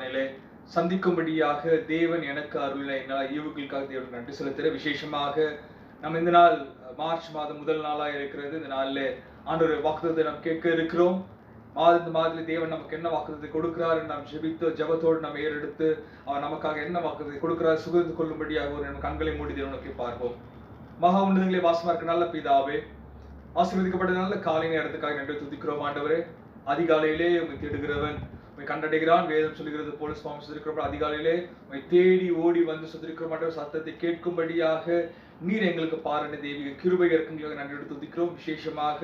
ஆராதனையிலே சந்திக்கும்படியாக தேவன் எனக்கு அருளின ஈவுகளுக்காக தேவனுக்கு நன்றி செலுத்துகிறேன். விசேஷமாக நம்ம இந்த நாள் மார்ச் மாதம் முதல் நாளாக இருக்கிறது. இந்த நாளில் ஆண்டவர் வாக்குத்தத்தத்தை நாம் கேட்க இருக்கிறோம். இந்த மாதிரி தேவன் நமக்கு என்ன வாக்குத்தத்தை கொடுக்கிறார் நாம் ஜெபத்தோடு நம்ம ஏறெடுத்து அவர் நமக்காக என்ன வாக்குத்தத்தை கொடுக்கிறார் சுகந்து கொள்ளும்படியாக ஒரு நம்ம கண்களை மூடி தேவனுக்கு பார்ப்போம். மகா உன்னதங்களே வாசமா இருக்க நல்ல பிதாவே, ஆசீர்வதிக்கப்பட்ட நல்ல காலை நேரத்துக்காக நன்றி துதிக்கிறோம். ஆண்டவரே, அதிகாலையிலே உண்மை தேடுகிறவன் உண்மை கண்டடைகிறான். வேதம் சொல்லுகிறது போல சுவாமி சுதிக்கிறோம். அதிகாலையிலே உண்மை தேடி ஓடி வந்து சுதிக்கிறோம். ஆண்டவர் சத்தத்தை கேட்கும்படியாக நீர் எங்களுக்கு பாருங்க தேவிக கிருபை இறக்கங்களுக்கு நன்றி துதிக்கிறோம். விசேஷமாக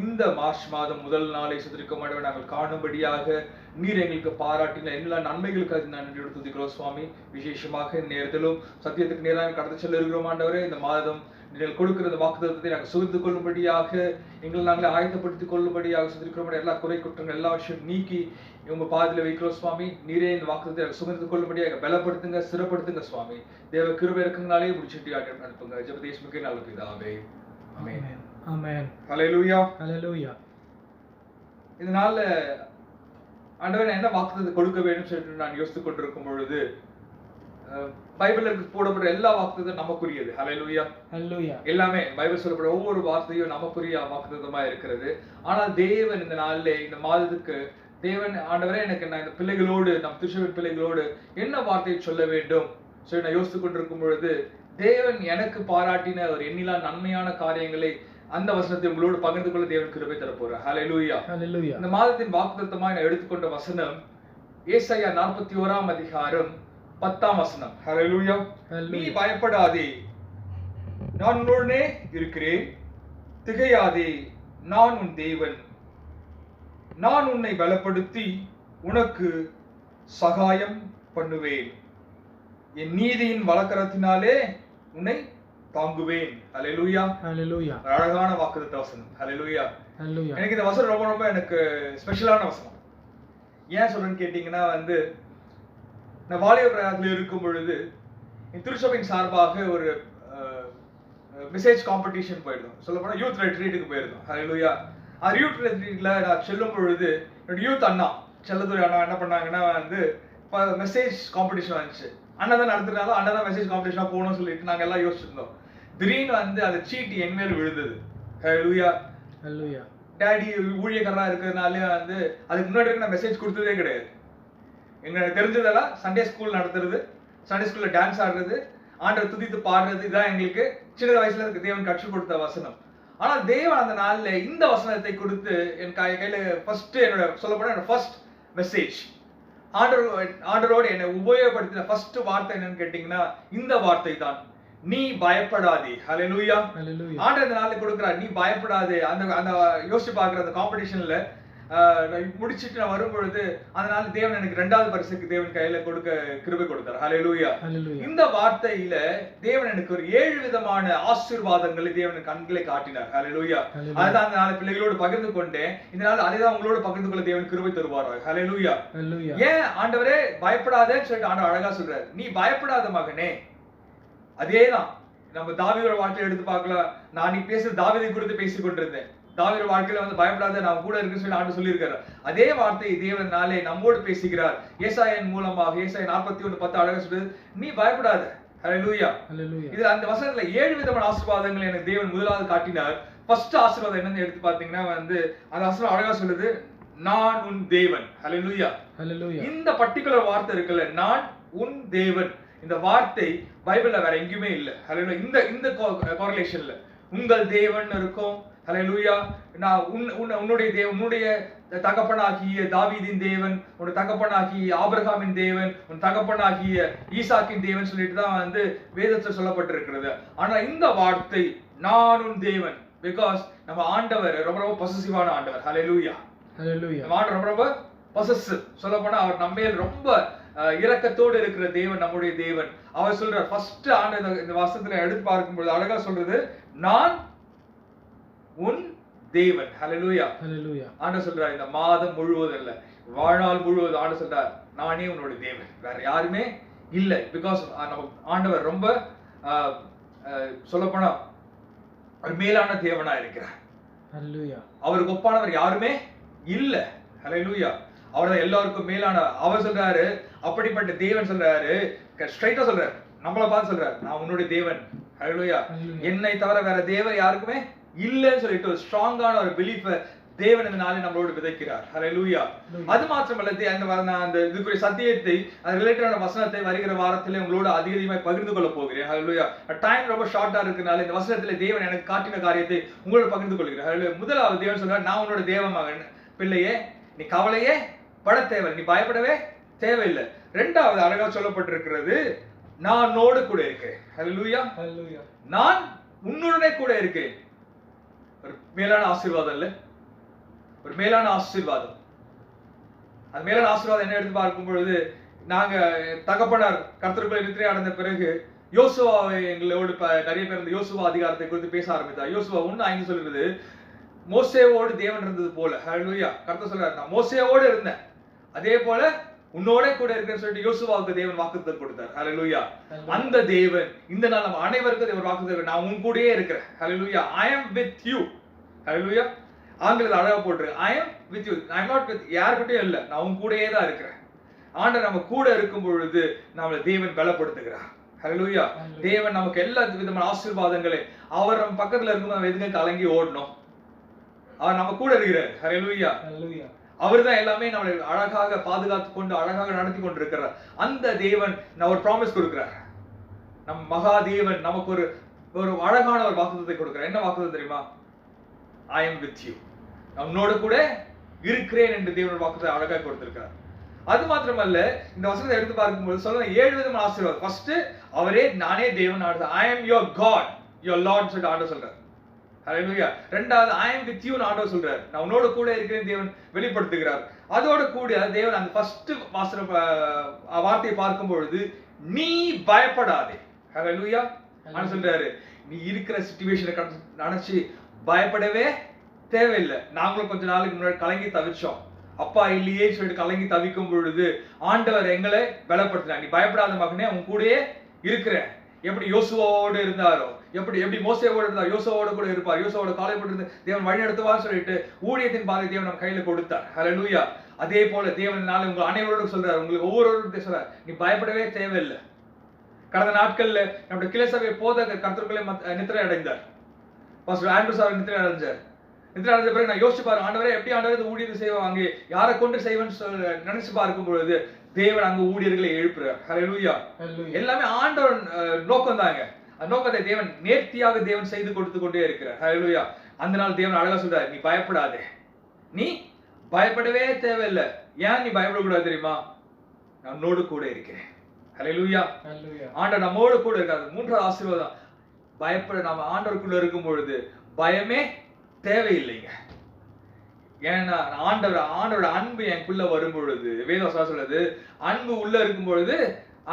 இந்த மார்ச் மாதம் முதல் நாளை சுதிக்க ஆண்டவர் நாங்கள் காணும்படியாக நீர் எங்களுக்கு பாராட்டின எல்லா நன்மைகளுக்காக நன்றி துதிக்கிறோம் சுவாமி. விசேஷமாக நேரத்திலும் சத்தியத்துக்கு நேராக கடந்து செல்ல இருக்கிறோம். ஆண்டவரே, இந்த மாதம் நீங்கள் கொடுக்கிற வாக்குத்தத்தத்தை நாங்கள் சுகித்து கொள்ளும்படியாக எங்களை நாங்களே ஆயத்தப்படுத்திக் கொள்ளும்படியாக சுதிக்கிறோம். எல்லா குறை குற்றங்கள் எல்லா விஷயம் நீக்கி உங்க பாதத்தில் வைக்கிறோம் சுவாமி. நீரே இந்த வாக்குத்தத்தை சுகித்து கொள்ளும்படியாக பலப்படுத்துங்க, ஸ்திரப்படுத்துங்க சுவாமி. தேவ கிருபை இருக்குங்கனாலே முடிச்சுட்டு அனுப்புங்க. ஜெபதேசமுக்கே நல்ல பிதாவே, ஆமென் ஆமென். ஹல்லேலூயா ஹல்லேலூயா. இதனால ஆண்டவர் என்ன வாக்குத்தத்தை கொடுக்க வேண்டும் சொல்லிட்டு நான் யோசித்துக் கொண்டிருக்கும் பொழுது பைபிள்ல போடப்படுற எல்லா வாக்குத்தத்தம் நமக்குரியது. ஹல்லேலூயா ஹல்லேலூயா. எல்லாமே பைபிள் சொல்லப்படுற ஒவ்வொரு வார்த்தையும் நமக்குரிய வாக்குத்தத்தமா இருக்கிறது. ஆனால் தேவன் இந்த நாளிலே இந்த மாதத்துக்கு தேவன் ஆண்டவரே எனக்கு நான் இந்த பிள்ளைகளோடு நம் திருச்சபை பிள்ளைகளோடு என்ன வார்த்தையை சொல்ல வேண்டும் சொல்லி நான் யோசித்துக் கொண்டிருக்கும் பொழுது தேவன் எனக்கு பாராட்டின ஒரு எண்ணிலா நன்மையான காரியங்களை அந்த வசனத்தை உங்களோடு பகிர்ந்து கொள்ள தேவன் கிருபை தரப்போறார். ஹல்லேலூயா ஹல்லேலூயா. இந்த மாதத்தின் வாக்குத்தத்தமாக நான் எடுத்துக்கொண்ட வசனம் ஏசாயா 41 அதிகாரம் 10 ஹல்லேலூயா. நீ பயப்படாதே, நான் உன்னோடே இருக்கிறேன். திகையாதே, நான் உன் தேவன். நான் உன்னை பலப்படுத்தி உனக்கு சகாயம் பண்ணுவேன். என் நீதியின் வலக்கரத்தினாலே உன்னை தாங்குவேன். ஹல்லேலூயா ஹல்லேலூயா. அழகான வாக்குத்தத்த வசனம். ஹல்லேலூயா ஹல்லேலூயா. எனக்கு இந்த வசனம் ரொம்ப ரொம்ப எனக்கு ஸ்பெஷலான வசனம். ஏன் சொல்றேன்னு கேட்டீங்கன்னா நான் வாலிப பிரயாணத்தில் இருக்கும் பொழுது என் திருச்சபையின் சார்பாக ஒரு மெசேஜ் காம்படிஷன் போயிருந்தோம். சொல்லப்போனால் யூத் ரெட்ரீட்டுக்கு போயிருந்தோம். ஹல்லேலூயா. அது யூத் ரெட்ரீட்ல நான் செல்லும் பொழுது என்னோட யூத் அண்ணா செல்லதுரை அண்ணா என்ன பண்ணாங்கன்னா மெசேஜ் காம்படிஷன் வந்துச்சு. அண்ணன் தான் நடத்துறதுனால அண்ணன் தான் மெசேஜ் காம்படிஷனாக போகணும்னு சொல்லிட்டு நாங்கள் எல்லாம் யோசிச்சிருந்தோம். திடீர்னு அந்த சீட்டு என் மேல் விழுந்தது. ஹல்லேலூயா ஹல்லேலூயா. டேடி ஊழியக்காரராக இருக்கிறதுனால அதுக்கு முன்னாடி நான் மெசேஜ் கொடுத்ததே கிடையாது. எங்களுக்கு தெரிஞ்சதெல்லாம் சண்டே ஸ்கூல் நடத்துறது, சண்டே ஸ்கூல்ல டான்ஸ் ஆடுறது, ஆண்டவர் துதித்து பாடுறது, இதான் எங்களுக்கு சின்ன வயசுல இருக்கு தேவன் கற்றுக் கொடுத்த வசனம். ஆனால் தேவன் அந்த நாள்ல இந்த வசனத்தை கொடுத்து என் கையில ஃபர்ஸ்ட் என்னோட சொல்லப்போனா என்னோட ஃபர்ஸ்ட் மெசேஜ் ஆண்டவரோடு என்னை உபயோகப்படுத்தின ஃபர்ஸ்ட் வார்த்தை என்னன்னு கேட்டீங்கன்னா இந்த வார்த்தை தான், நீ பயப்படாதே. ஹல்லேலூயா ஹல்லேலூயா. ஆண்டவர் இந்த நாள்ல கொடுக்கிறார், நீ பயப்படாதே. அந்த யோசிச்சு பார்க்குற அந்த காம்படிஷன்ல முடிச்சிட்டு நான் வரும்பொழுது அதனால தேவன் எனக்கு 2வது பரிசுக்கு தேவன் கையில கொடுக்க கிருபை கொடுத்தார். ஹல்லேலூயா. இந்த வார்த்தையில தேவன் எனக்கு ஒரு 7 விதமான ஆசீர்வாதங்களை தேவன் கண்களை காட்டினார். ஹல்லேலூயா. அதுதான் அந்த நாலு பிள்ளைகளோடு பகிர்ந்து கொண்டேன். இதனால அதைதான் உங்களோட பகிர்ந்து கொள்ள தேவன் கிருபை தருவார். ஹல்லேலூயா. ஏன் ஆண்டவரே பயப்படாதேன்னு சொல்லிட்டு ஆண்டவர் அழகா சொல்றாரு, நீ பயப்படாத மகனே. அதேதான் நம்ம தாவீதோட வாழ்க்கையை எடுத்து பார்க்கலாம். நான் நீ பேசுறது தாவீதை குறித்து பேசிக் கொண்டிருந்தேன். தாவீது வாழ்க்கையில பயப்படாத, நான் கூட இருக்குன்னு சொல்லி ஆண்டு சொல்லியிருக்காரு. அதே வார்த்தையை தேவன் நாளே நம்மோடு பேசுகிறார். ஏசாயன் மூலமாக ஏசாயா 41:10 அழகா சொல்றது, நீ பயப்படாத. ஹல்லேலூயா ஹல்லேலூயா. இதுல அந்த வசனத்துல 7 விதமான ஆசீர்வாதங்களை எனக்கு தேவன் முதலாவது காட்டினார். ஃபர்ஸ்ட் ஆசீர்வாதம் என்னன்னு எடுத்து பாத்தீங்கன்னா அந்த வசனம் அழகா சொல்லுது, நான் உன் தேவன். ஹல்லேலூயா ஹல்லேலூயா. இந்த பர்టిక్యులர் வார்த்தை இருக்குல்ல, நான் உன் தேவன், இந்த வார்த்தை பைபிள்ல வேற எங்கேயுமே இல்ல. ஹல்லேலூயா. இந்த கோரிலேஷன்ல உங்கள் தேவன் இருக்கும். ஹல்லேலூயா. நான் உன்னுடைய தேவன், உன்னுடைய தகப்பனாகிய தாவீதின் தேவன், உன் தகப்பனாகிய ஆபிரகாமின் தேவன், உன் தகப்பனாகிய ஈசாக்கின் தேவன் சொல்லிட்டு தான் வேதத்தில் சொல்லப்பட்டிருக்கிறது. ஆனா இந்த வார்த்தை நான் உன் தேவன், பிகாஸ் நம்ம ஆண்டவர் ரொம்ப ரொம்ப பொசசிவான ஆண்டவர். ஹல்லேலூயா ஹல்லேலூயா. ஆண்டவர் ரொம்ப ரொம்ப பொசசிவ். சொல்லப்போனா அவர் நம்ம ரொம்ப இரக்கத்தோடு இருக்கிற தேவன், நம்முடைய தேவன். அவர் சொல்றார் ஃபர்ஸ்ட் ஆண்டு இந்த வசனத்துல எடுத்து பார்க்கும்போது அழகா சொல்றது, நான் உன் தேவன். ஹல்லேலூயா ஹல்லேலூயா. ஆண்டவர் சொல்றார் இந்த மாதம் முழுவதும் இல்ல, வாழ்நாள் முழுவதும் ஆண்டவர் சொல்றார், நானே உன்னோட தேவன், வேற யாருமே இல்ல. பிகாஸ் நம்ம ஆண்டவர் ரொம்ப சொல்லப்போனா ஒரு மேலான தேவனா இருக்கிறார். ஹல்லேலூயா. அவருக்கு ஒப்பானவர் யாருமே இல்ல. ஹல்லேலூயா. அவர்தான் எல்லாருக்கும் மேலான. அவர் சொல்றாரு, அப்படிப்பட்ட தேவன் சொல்றாரு, ஸ்ட்ரைட்டா சொல்றாரு, நம்மளை பார்த்து சொல்றாரு, நான் உன்னுடைய தேவன். ஹல்லேலூயா. என்னை தவிர வேற தேவன் யாருக்குமே இல்லைன்னு சொல்லிட்டு ஒரு ஸ்ட்ராங்கான ஒரு பிலீஃப தேவன் இந்த நாளை நம்மளோடு விதைக்கிறார். ஹல்லேலூயா. அது மாத்திரமல்ல, அந்த இதுக்குரிய சத்தியத்தை, அது ரிலேட்டடான வசனத்தை வருகிற வாரத்திலே உங்களோட அதிகமாய் பகிர்ந்து கொள்ள போகிறேன். ஹல்லேலூயா. டைம் ரொம்ப ஷார்ட்டா இருக்கனால இந்த வசனத்திலே தேவன் எனக்கு காட்டின காரியத்தை உங்களோட பகிர்ந்து கொள்கிறேன். ஹல்லேலூயா. முதலாவது தேவன் சொல்றார், நான் உன்னோட தேவ மகன், பிள்ளையே, நீ கவலையே பட தேவை, நீ பயப்படவே தேவையில்லை. இரண்டாவது அழகா சொல்லப்பட்டிருக்கிறது, நான் உன்னோடு கூட இருக்கிறேன். ஹல்லேலூயா. ஹல்லேலூயா. நான் உன்னுடனே கூட இருக்கிறேன். ஒரு மேலான ஆசீர்வாதம் இல்ல? ஒரு மேலான ஆசீர்வாதம். அந்த மேலான ஆசீர்வாதம் என்ன எடுத்து பார்க்கும் பொழுது, நாங்க தகப்பனார் கர்த்தருக்குள்ள நித்திரை அடைந்த பிறகு யோசுவாவை எங்களோடு நிறைய பேர் இந்த யோசுவா அதிகாரத்தை குறித்து பேச ஆரம்பித்தார். யோசுவா 1:5 சொல்கிறது, மோசேவோடு தேவன் இருந்தது போல. ஹல்லேலூயா. கர்த்தர் சொல்றார், நான் மோசேவோடு இருந்தேன், அதே போல உன்னோட கூட இருக்கிறேன்னு சொல்லிட்டு யோசுவாவுக்கு தேவன் வாக்குத்தத்தம் கொடுத்தார். ஹல்லேலூயா. அந்த தேவன் இந்த நாள் நம்ம அனைவருக்கும் தேவன் வாக்குத்தத்தம், நான் உன் கூடயே இருக்கிறேன். ஹல்லேலூயா. I am with you. ஹல்லேலூயா. ஆங்கிலத்தில் அழகா போட்டுரு, I am with you. I am not with யார்கிட்டயும் இல்லை, நான் உன் கூடயே தான் இருக்கிறேன். ஆண்டவர் நம்ம கூட இருக்கும் பொழுது நம்மளை தேவன் பலப்படுத்துகிறார். ஹல்லேலூயா. தேவன் நமக்கு எல்லா விதமான ஆசீர்வாதங்களை, அவர் நம்ம பக்கத்துல இருக்கும், நம்ம எதுக்கு கலங்கி ஓடணும்? அவர் நம்ம கூட இருக்கிறார். ஹல்லேலூயா. ஹல்லேலூயா. அவர் தான் எல்லாமே நம்மளை அழகாக பாதுகாத்து கொண்டு அழகாக நடத்தி கொண்டு இருக்கிறார். அந்த தேவன் நான் ஒரு ப்ராமிஸ் கொடுக்கிறார். நம் மகா தேவன் நமக்கு ஒரு அழகான ஒரு வாக்குத்தத்தை கொடுக்கிறார். என்ன வாக்குத்தம் தெரியுமா? I am with you. உன்னோடு கூட இருக்கிறேன் என்று தேவன் வாக்குத்தத்தை அழகாக கொடுத்திருக்கிறார். அது மாத்திரமல்ல, இந்த வசனத்தை எடுத்து பார்க்கும்போது சொல்ல 7 விதமான ஆசீர்வாதம். ஃபர்ஸ்ட், அவரே நானே தேவன். I am your God, your Lord சொல்லிட்டு ஆண்டவர் சொல்றார். ஹல்லேலூயா. இரண்டாவது, I am with you ன்னு ஆண்டவர் சொல்றார். நான் உன்னோட கூட இருக்கிறேன் தேவன் வெளிப்படுத்துகிறார். அதோட கூட தேவன் அந்த ஃபர்ஸ்ட் வார்த்தையை பார்க்கும் பொழுது, நீ பயப்படாதே. ஹல்லேலூயா. ஆண்டவர் சொல்றாரு, நீ இருக்கிற சிச்சுவேஷனை நினைச்சு பயப்படவே தேவையில்லை. நாங்களும் கொஞ்ச நாளுக்கு முன்னாடி கலங்கி தவிச்சோம், அப்பா இல்லையே சொல்லிட்டு கலங்கி தவிக்கும் பொழுது ஆண்டவர் எங்களை பலப்படுத்தினார். நீ பயப்படாத மகனே, உன் கூடயே இருக்கிறேன். எப்படி யோசுவாவோடு இருந்தாரோ, எப்படி மோசேவோடு இருந்தார், யோசுவாவோடு கூட இருப்பார். யோசுவாவோட காலை போட்டு தேவன் வழி நடத்துவார் சொல்லிட்டு ஊழியத்தின் பாதை தேவன் நம்ம கையில கொடுத்தார். ஹல்லேலூயா. அதே போல தேவன் நாளை உங்க அனைவரோடும் சொல்றாரு, உங்களுக்கு ஒவ்வொருவருக்கும் சொல்றாரு, நீ பயப்படவே தேவையில்லை. கடந்த நாட்கள்ல நம்முடைய கிளை சபை போதகர் கர்த்தருக்குள்ளே நித்திரை அடைந்தார். பாஸ்டர் ஆண்ட்ரூ சார் நித்திரை அடைஞ்சார். நித்திரை அடைஞ்ச பிறகு நான் யோசிச்சு பாரு, ஆண்டவரே எப்படி ஆண்டவர் ஊழியத்தை செய்வாங்க, யாரை கொண்டு செய்வேன்னு நினைச்சு பார்க்கும் பொழுது தேவன் அங்கு ஊழியர்களை எழுப்புறார். ஹல்லேலூயா. எல்லாமே ஆண்டவர் நோக்கம் தாங்க. அந்த நோக்கத்தை தேவன் நேர்த்தியாக தேவன் செய்து கொடுத்து கொண்டே இருக்கிறார். ஹல்லேலூயா. அந்த நாள் தேவன் அழகா சொல்றாரு, நீ பயப்படாதே, நீ பயப்படவே தேவையில்லை. ஏன் நீ பயப்படக்கூடாது தெரியுமா? நான் உன்னோடு கூட இருக்கிறேன். ஹல்லேலூயா. ஆண்டவர் நம்மோடு கூட இருக்காது. மூன்றாவது ஆசீர்வாதம், நம்ம ஆண்டவருக்குள்ள இருக்கும் பொழுது பயமே தேவையில்லைங்க. ஏன்னா ஆண்டவரோட அன்பு எனக்குள்ள வரும் பொழுது, வேதவசனம் சொல்லுது, அன்பு உள்ள இருக்கும் பொழுது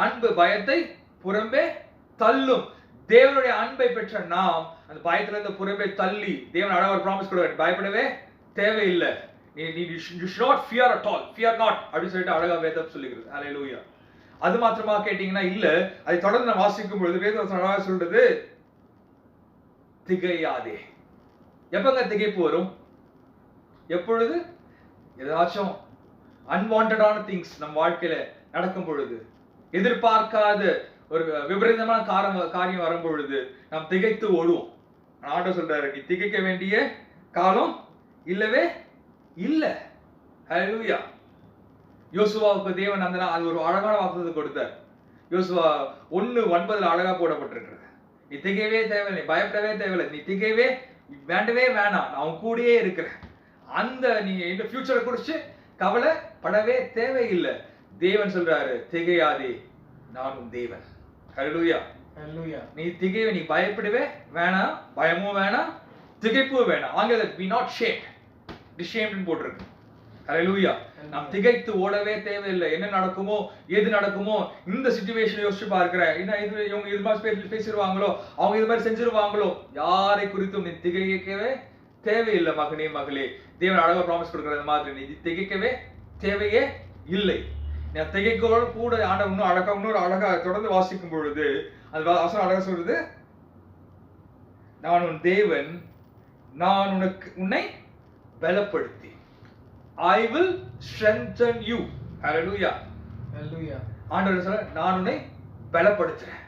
அன்பு பயத்தை புறம்பே தள்ளும். தேவனுடைய அன்பை பெற்ற நாம் அந்த பயத்துல இருந்து புறம்பே தள்ளி தேவன் அழகாக ஒரு ப்ராமிஸ் கொடுக்கிறார், பயப்படவே தேவையில்லை. you should not fear at all, fear not அப்படி சொல்லிட்டு அழகா வேதம் சொல்லுகிறது. ஹல்லேலூயா. அது மாத்திரமா கேட்டீங்கன்னா இல்ல, அதை தொடர்ந்து நான் வாசிக்கும் பொழுது வேதவசனம் அழகா சொல்றது, திகையாதே. எப்பங்க திகைப்பு வரும்? எப்பொழுது ஏதாச்சும் அன்வான்டான திங்ஸ் நம்ம வாழ்க்கையில நடக்கும் பொழுது, எதிர்பார்க்காத ஒரு விபரீதமான காரியம் வரும் பொழுது நாம் திகைத்து ஓடுவோம். ஆண்டவர் சொல்றாரு, நீ திகைக்க வேண்டிய காலம் இல்லவே இல்லை. ஹல்லேலூயா. யோசுவாவுக்கு தேவன் அந்த அது ஒரு அழகான வாக்குத்தத்தை கொடுத்தார். யோசுவா 1:9 அழகா போடப்பட்டிருக்கிறது. நீ திகையவே தேவையில்லை, பயப்படவே தேவையில்லை, நீ திகையவே வேண்டவே வேணாம், நான் உன் கூடயே இருக்கிறேன். அந்த நீ இந்த ஃபியூச்சரை குறிச்சு கவலைப்படவே தேவையில்லை. தேவன் சொல்றாரு, திகையாதே, நான் உன் தேவன். ஹல்லேலூயா. ஹல்லேலூயா. நீ திகைவே, நீ பயப்படவே வேணாம், பயமும் வேணாம், திகைப்பும் வேணாம். ஆங்கிலத்தில் be not shamed, dishamed போட்டிருக்கு. ஹல்லேலூயா. நாம் திகைத்து ஓடவே தேவையில்லை. என்ன நடக்குமோ எது நடக்குமோ இந்த சிச்சுவேஷன் யோசிச்சு பார்க்கிறேன், இவங்க இது மாதிரி பேசிடுவாங்களோ, அவங்க இது மாதிரி செஞ்சிருவாங்களோ, யாரை குறித்தும் நீ திகைக்கவே தேவையில்லை மகனே மகளே. தேவன் அழகா ப்ராமிஸ் கொடுக்கிற மாதிரி நீ திகைக்கவே தேவையே இல்லை. நான் திகைக்கோட கூட ஆண்டவர் இன்னொரு அழகா தொடர்ந்து வாசிக்கும் பொழுது அந்த வசனம் அழகா சொல்றது, நான் உன் தேவன், நான் உன்னை பலப்படுத்தி. I will strengthen you. Hallelujah. Hallelujah. ஆண்டவர் சொல்ற, நான் உன்னை பலப்படுத்துறேன்.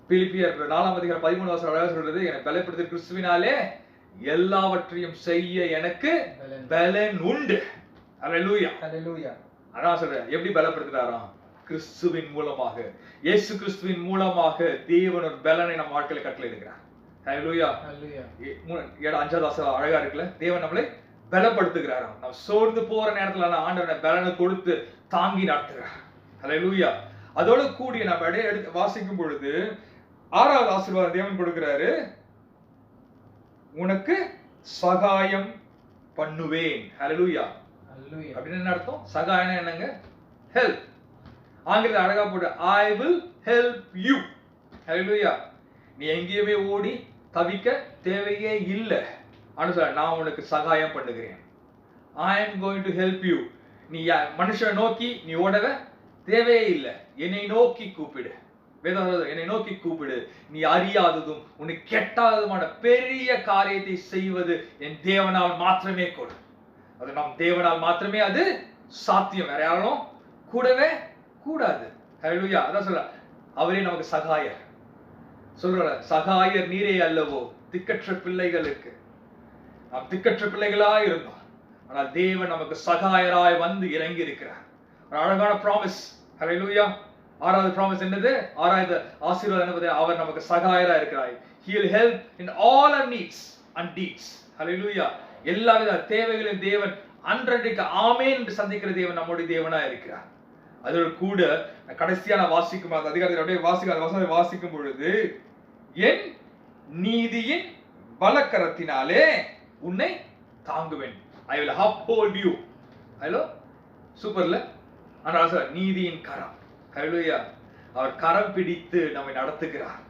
பிலிப்பியர் 4:13 அழகா சொல்றது, என்னை பலப்படுத்துற கிறிஸ்துவினாலே எல்லாவற்றையும் செய்ய எனக்கு பலன் உண்டு. ஹalleluya. Hallelujah. அதான் சொல்றேன், எப்படி பலப்படுத்துறாராம்? கிறிஸ்துவின் மூலமாக, இயேசு கிறிஸ்துவின் மூலமாக தேவன் ஒரு பலனை நம்ம வாழ்க்கையில கட்டளையிடுகிறார். ஹalleluya. Hallelujah. 5வது வசனம் அழகா இருக்குல்ல, தேவன் நம்மளை பலப்படுத்துகிறாராம். நம்ம சோர்ந்து போற நேரத்துல ஆண்டவர் பலனை கொடுத்து தாங்கி நடத்துகிறார். ஹalleluya. அதோட கூடிய நம்ம அப்படியே எடுத்து வாசிக்கும் பொழுது 6வது ஆசீர்வாதம் தேவன் கொடுக்கிறாரு, உனக்கு சகாயம் பண்ணுவேன். ஹalleluya. Hallelujah. அப்படின்னு என்ன அர்த்தம்? சகாயம் என்னங்க? ஹெல்ப். ஆங்கிலத்தில் அழகா போட்டு I will help you. ஹalleluya. நீ எங்கேயுமே ஓடி தவிக்க தேவையே இல்லை. ஆனா சொல்ல, நான் உனக்கு சகாயம் பண்ணுகிறேன். I am going to help you. நீ மனுஷனை நோக்கி நீ ஓடவே தேவையே இல்லை. என்னை நோக்கி கூப்பிடு. வேதம் என்னை நோக்கி கூப்பிடு, நீ அறியாததும் உனக்கு கெட்டாததுமான பெரிய காரியத்தை செய்வது என் தேவனால் மாத்திரமே கொடு. அது நம் தேவனால் மாத்திரமே அது சாத்தியம், வேற யாரும் கூடவே கூடாது. ஹalleluya. அதான் சொல்ற, அவரே நமக்கு சகாயர். சொல்ற, சகாயர் நீரே அல்லவோ திக்கற்ற பிள்ளைகளுக்கு. நாம் திக்கற்ற பிள்ளைகளாய் இருந்தோம், ஆனால் தேவன் நமக்கு சகாயராய் வந்து இறங்கி இருக்கிறார். ஒரு அழகான ப்ராமிஸ். ஹalleluya. 6வது ப்ராமிஸ் என்னது? 6வது ஆசீர்வாதம் என்னது? அவர் நமக்கு சகாயரா இருக்கிறார். He will help in all our needs and deeds. ஹalleluya. எல்லாவித தேவைகளையும் தேவன் அன்றன்றைக்கு ஆமென் என்று சந்திக்கிற தேவன் நம்முடைய தேவனா இருக்கிறார். அதோட கூட கடைசியான வாசிக்கும் அந்த அதிகாரத்தை அப்படியே வசனத்தை வாசிக்கும் பொழுது, என் நீதியின் பலக்கரத்தினாலே உன்னை தாங்குவேன். I will uphold you. Hello, சூப்பர்ல. ஆனால் சார், நீதியின் கரம். ஹalleluya. அவர் கரம் பிடித்து நம்மை நடத்துகிறார்.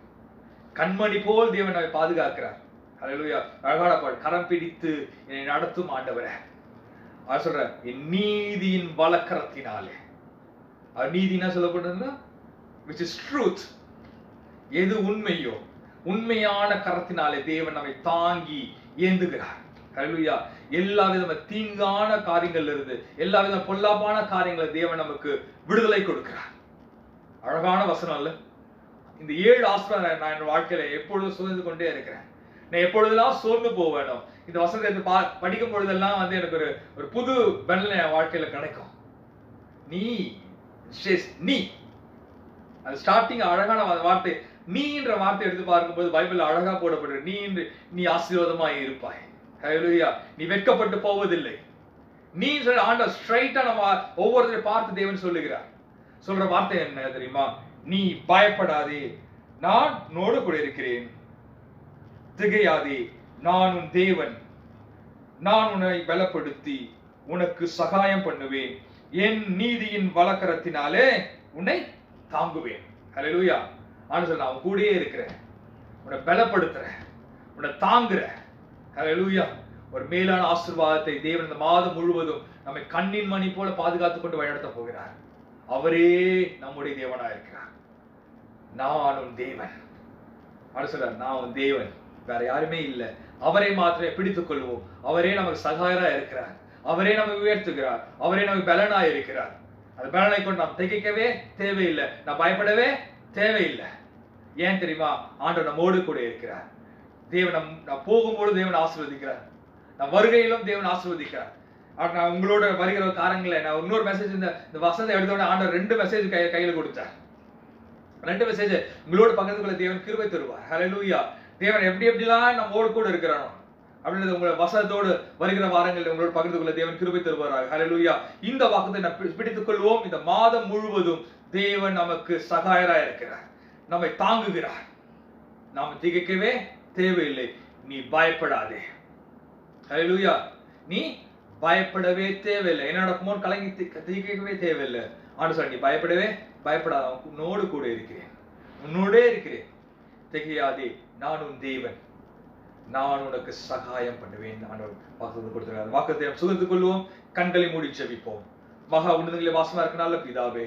கண்மணி போல் தேவன் நம்மை பாதுகாக்கிறார். ஹalleluya. அழகான பாடு, கரம் பிடித்து என்னை நடத்தும் ஆண்டவரே. அவர் சொல்ற, என் நீதியின் பலக்கரத்தினாலே. அவர் நீதினா சொல்லப்படுதுன்னா which is truth. எது உண்மையோ உண்மையான கரத்தினாலே தேவன் நம்மை தாங்கி ஏந்துகிறார். ஹalleluya. எல்லா விதமான தீங்கான காரியங்கள்ல இருந்து, எல்லா விதமான பொல்லாப்பான காரியங்களை தேவன் நமக்கு விடுதலை கொடுக்கிறார். அழகான வசனம் இல்ல? இந்த 7 ஆசீர்வாதம் நான் என் வாழ்க்கையில எப்பொழுதும் சுதந்து கொண்டே இருக்கிறேன். நான் எப்பொழுதெல்லாம் சோர்ந்து போவேனோ, இந்த வசனத்தை படிக்கும் பொழுதெல்லாம் எனக்கு ஒரு புது பலன் என் வாழ்க்கையில கிடைக்கும். நீ அது ஸ்டார்டிங் அழகான வார்த்தை. நீன்ற வார்த்தை எடுத்து பார்க்கும்போது பைபிள் அழகா போடப்படுது. நீ ஆசீர்வாதமாய் இருப்பாய். ஹalleluya. நீ வெட்கப்பட்டு போவதில்லை. நீ சொல்ற ஆண்டவர் ஸ்ட்ரைட்டா நம்ம ஒவ்வொருத்தரை பார்த்து தேவன் சொல்லுகிறார். சொல்ற வார்த்தை என்ன தெரியுமா? நீ பயப்படாதே, நான் உன்னோடு கூட இருக்கிறேன். திகையாதே, நான் உன் தேவன். நான் உன்னை பலப்படுத்தி உனக்கு சகாயம் பண்ணுவேன். என் நீதியின் வலக்கரத்தினாலே உன்னை தாங்குவேன். ஹalleluya. ஆண்டவர் நான் கூடயே இருக்கிறேன், உன்னை பலப்படுத்துறேன், உன்னை தாங்குறேன். ஹalleluya. ஒரு மேலான ஆசீர்வாதத்தை தேவன் இந்த மாதம் முழுவதும் நம்மை கண்ணின் மணி போல பாதுகாத்துக் கொண்டு வழிநடத்த போகிறார். அவரே நம்முடைய தேவனா இருக்கிறார். நான் உன் தேவன். சொல்றார், நான் உன் தேவன், வேற யாருமே இல்லை. அவரை மாத்திரமே பிடித்துக் கொள்வோம். அவரே நமக்கு சகாயரா இருக்கிறார். அவரே நமக்கு உயர்த்துகிறார். அவரே நமக்கு பலனா இருக்கிறார். அந்த பலனை கொண்டு நாம் திகைக்கவே தேவையில்லை, நான் பயப்படவே தேவையில்லை. ஏன் தெரியுமா? ஆண்டவர் நம்மோடு கூட இருக்கிறார். தேவன் நான் போகும்போது தேவன் ஆசீர்வதிக்கிறார், நான் வருகையிலும் தேவன் ஆசீர்வதிக்கிறார். நான் உங்களோட வருகிற காரங்களை நான் இன்னொரு மெசேஜ் இந்த வசனத்தை எடுத்தோட ஆண்டவர் 2 மெசேஜ் கையில கொடுத்தார். 2 மெசேஜ் உங்களோட பகிர்ந்துக்குள்ள தேவன் கிருபை தருவார். ஹalleluya. தேவன் எப்படிலாம் நம்மோடு கூட இருக்கிறானோ அப்படின்றது உங்களை வசனத்தோடு வருகிற வாரங்களில் உங்களோட பகிர்ந்துக்குள்ள தேவன் கிருபை தருவார். ஹalleluya. இந்த வாக்குத்தை நாம் பிடித்துக் கொள்வோம். இந்த மாதம் முழுவதும் தேவன் நமக்கு சகாயரா இருக்கிறார், நம்மை தாங்குகிறார். நாம் திகைக்கவே தேவையில்லை. நீ பயப்படாதே. ஹalleluya. நீ பயப்படவே தேவையில்லை. என்ன நடக்குமோ கலங்கி திகைக்கவே தேவையில்லை. ஆண்டவர், நீ பயப்படாத, உன்னோடு கூட இருக்கிறேன், உன்னோடே இருக்கிறேன். திகையாதே, நான் உன் தேவன், நான் உனக்கு சகாயம் பண்ணுவேன். ஆண்டவர் வாக்குறுதி கொடுத்திருக்கிறார். வாக்குறுதியை சுகத்துக் கொள்வோம். கண்களை மூடி ஜெபிப்போம். மகா உன்னதங்களிலே வாசமா இருக்க நல்ல பிதாவே,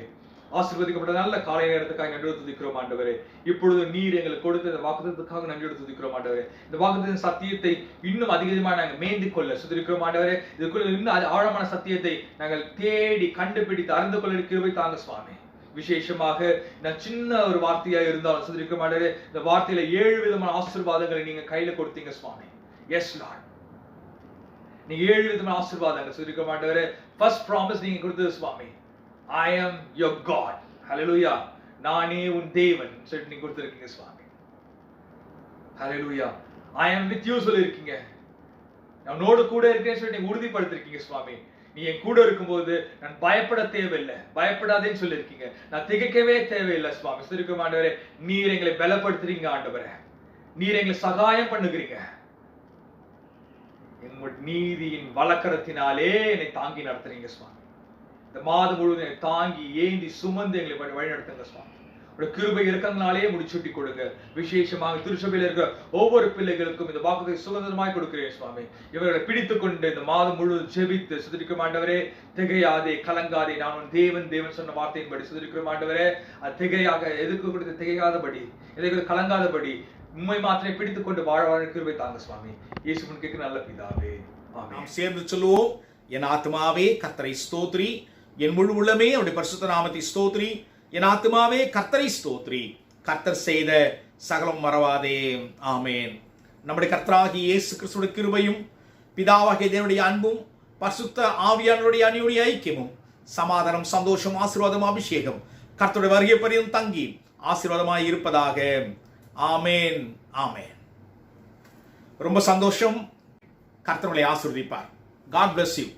ஆசீர்வதிக்கப்பட்ட நல்ல காலை நேரத்துக்காக நன்றி துதிக்கிறோம் ஆண்டவரே. இப்பொழுது நீர் எங்களுக்கு கொடுத்த இந்த வாக்குத்தத்தத்துக்காக நன்றி துதிக்கிறோம் ஆண்டவரே. இந்த வாக்குத்தத்தின் சத்தியத்தை இன்னும் அதிகமாக நாங்கள் மேய்ந்து கொள்ள சுதிக்கிறோம் ஆண்டவரே. இதுக்குள்ள இன்னும் ஆழமான சத்தியத்தை நாங்கள் தேடி கண்டுபிடித்து அறிந்து கொள்ள கிருபை தாங்க சுவாமி. விசேஷமாக நான் சின்ன ஒரு வார்த்தையா இருந்தாலும் சுதிக்கிறோம் ஆண்டவரே, இந்த வார்த்தையில 7 விதமான ஆசீர்வாதங்களை நீங்க கையில கொடுத்தீங்க சுவாமி. எஸ் லார்ட், நீங்க 7 விதமான ஆசீர்வாதங்கள் சுதிக்கிறோம் ஆண்டவரே. ஃபர்ஸ்ட் ப்ராமிஸ் நீங்க கொடுத்தது சுவாமி, I am your God. Hallelujah. நானே உன் தேவன் சொல்லி நீங்க கொடுத்திருக்கீங்க சுவாமி. Hallelujah. I am with you சொல்லிருக்கீங்க. நான் உன்னோடு கூட இருக்கேன்னு சொல்லி நீங்க உறுதிப்படுத்திருக்கீங்க சுவாமி. நீ என் கூட இருக்கும்போது நான் பயப்பட தேவையில்லை, பயப்படாதேன்னு சொல்லியிருக்கீங்க. நான் திகைக்கவே தேவையில்லை சுவாமி. சுதிக்கிறோம் ஆண்டவரே, நீர் எங்களை பலப்படுத்துறீங்க ஆண்டவரே. நீர் எங்களை சகாயம் பண்ணுகிறீங்க. உங்கள் நீதியின் வலக்கரத்தினாலே என்னை தாங்கி நடத்துறீங்க சுவாமி. இந்த மாதம் முழுவதும் தாங்கி ஏந்தி சுமந்து எங்களை வழிநடத்துங்க சுவாமி. உடைய கிருபை இரக்கங்களாலே முடிச்சூட்டி கொடுங்க. விசேஷமாக திருச்சபையில் இருக்கிற ஒவ்வொரு பிள்ளைகளுக்கும் இந்த வாக்குத்தை சுதந்திரமாய் கொடுக்கிறேன் சுவாமி. இவர்களை பிடித்துக் கொண்டு இந்த மாதம் முழுவதும் ஜெபித்து சுதிரிக்கும் ஆண்டவரே, திகையாதே கலங்காதே, நான் உன் தேவன் தேவன் சொன்ன வார்த்தையின்படி சுதிரிக்கும் ஆண்டவரே, அது திகையாக எதுக்கு கொடுத்து திகையாதபடி, எதுக்கு கலங்காதபடி உண்மை மாத்திரை பிடித்துக் கொண்டு வாழ கிருபை தாங்க சுவாமி. இயேசுவின் கேட்க நல்ல பிதாவே, ஆமென். சேர்ந்து சொல்லுவோம். என் ஆத்துமாவே கர்த்தரை ஸ்தோத்ரி, என் முழு உள்ளமே அவருடைய பரிசுத்த நாமத்தை ஸ்தோத்ரி. என் ஆத்துமாவே கர்த்தரை ஸ்தோத்ரி, கர்த்தர் செய்த சகலம் மறவாதே. ஆமென். நம்முடைய கர்த்தராகிய இயேசு கிறிஸ்துவின் கிருபையும் பிதாவாகிய தேவனுடைய அன்பும் பரிசுத்த ஆவியானவருடைய அன்யோன்ய ஐக்கியமும் சமாதானம் சந்தோஷம் ஆசீர்வாதம் அபிஷேகம் கர்த்தருடைய வருகை பரியந்தம் தங்கி ஆசீர்வாதமாய் இருப்பதாக. ஆமென், ஆமென். ரொம்ப சந்தோஷம். கர்த்தர் உங்களை ஆசீர்வதிப்பார். God bless you.